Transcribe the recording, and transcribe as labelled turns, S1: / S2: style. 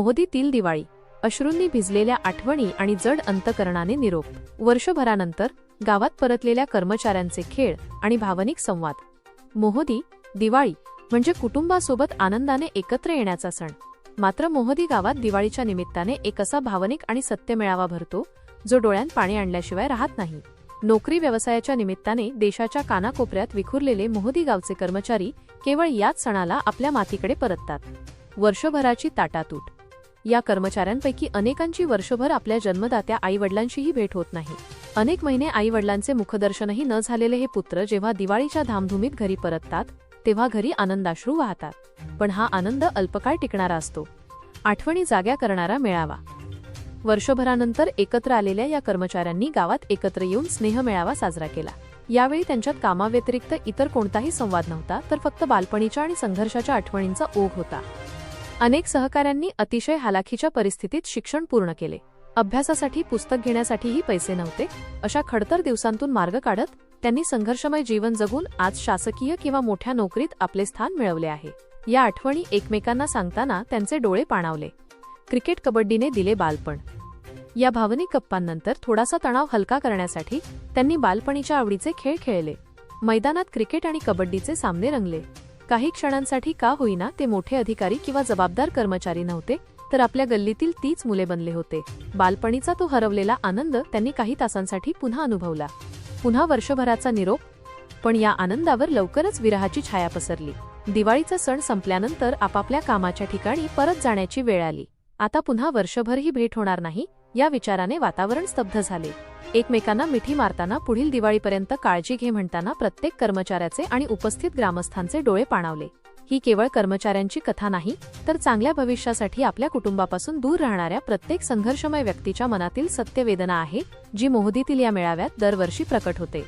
S1: मोहदीतील दिवाळी, अश्रूंनी भिजलेल्या आठवणी आणि जड अंतकरणाने निरोप। वर्षभरानंतर गावात परतलेल्या कर्मचाऱ्यांचे खेळ आणि भावनिक संवाद। मोहदी दिवाळी म्हणजे कुटुंबासोबत आनंदाने एकत्र येण्याचा सण। मात्र मोहदी गावात दिवाळीच्या निमित्ताने एक असा भावनिक आणि सत्य मेळावा भरतो जो डोळ्यात पाणी आणल्याशिवाय राहत नाही। नोकरी व्यवसायाच्या निमित्ताने देशाच्या कानाकोपऱ्यात विखुरलेले मोहदी गावचे कर्मचारी केवळ याच सणाला आपल्या मातीकडे परततात। वर्षभराची ताटातूट। या कर्मचाऱ्यांपैकी अनेकांची वर्षभर आपल्या जन्मदात्या आईवडिलांशीही भेट होत नाही। अनेक महिने आईवडिलांचे मुखदर्शनही न झालेले हे पुत्र जेव्हा दिवाळीच्या धामधुमीत घरी परततात तेव्हा घरी आनंदाश्रू वाहतात। पण हा आनंद अल्पकाळ टिकणारा असतो। आठवणी जाग्या करणारा मेळावा। वर्षभरानंतर एकत्र आलेल्या या कर्मचाऱ्यांनी गावात एकत्र येऊन स्नेह मेळावा साजरा केला। यावेळी त्यांच्यात कामाव्यतिरिक्त इतर कोणताही संवाद नव्हता, तर फक्त बालपणीच्या आणि संघर्षाच्या आठवणींचा ओघ होता। अनेक सहकाऱ्यांनी अतिशय हालाखीच्या परिस्थितीत शिक्षण पूर्ण केले। अभ्यासासाठी पुस्तक घेण्यासाठीही पैसे नव्हते। अशा खडतर दिवसांतून मार्ग काढत त्यांनी संघर्षमय जीवन जगून आज शासकीय किंवा मोठ्या नोकरीत आपले स्थान मिळवले आहे। या आठवणी एकमेकांना सांगताना त्यांचे डोळे पाणावले। क्रिकेट कबड्डीने दिले बालपण। या भावनिक गप्पांनंतर थोडासा तणाव हलका करण्यासाठी त्यांनी बालपणीच्या आवडीचे खेळ खेळले। मैदानात क्रिकेट आणि कबड्डीचे सामने रंगले। काही क्षणांसाठी का होईना ते मोठे अधिकारी किंवा जबाबदार कर्मचारी नव्हते, तर आपल्या गल्लीतील तीच मुले बनले होते। बालपणीचा तो हरवलेला आनंद त्यांनी काही तासांसाठी पुन्हा अनुभवला। पुन्हा वर्षभराचा निरोप, पण या आनंदावर लवकरच विरहाची छाया पसरली। दिवाळीचा सण संपल्यानंतर आपापल्या कामाच्या ठिकाणी परत जाण्याची वेळ आली। आता पुन्हा वर्षभर ही भेट होणार नाही या विचाराने वातावरण स्तब्ध झाले। एकमेकांना मिठी मारताना पुढील दिवाळीपर्यंत काळजी घे म्हणताना प्रत्येक कर्मचाऱ्याचे आणि उपस्थित ग्रामस्थांचे डोळे पाणावले। ही केवळ कर्मचाऱ्यांची कथा नाही, तर चांगल्या भविष्यासाठी आपल्या कुटुंबापासून दूर राहणाऱ्या प्रत्येक संघर्षमय व्यक्तीच्या मनातील सत्य वेदना आहे, जी मोहदीतील या मेळाव्यात दरवर्षी प्रकट होते।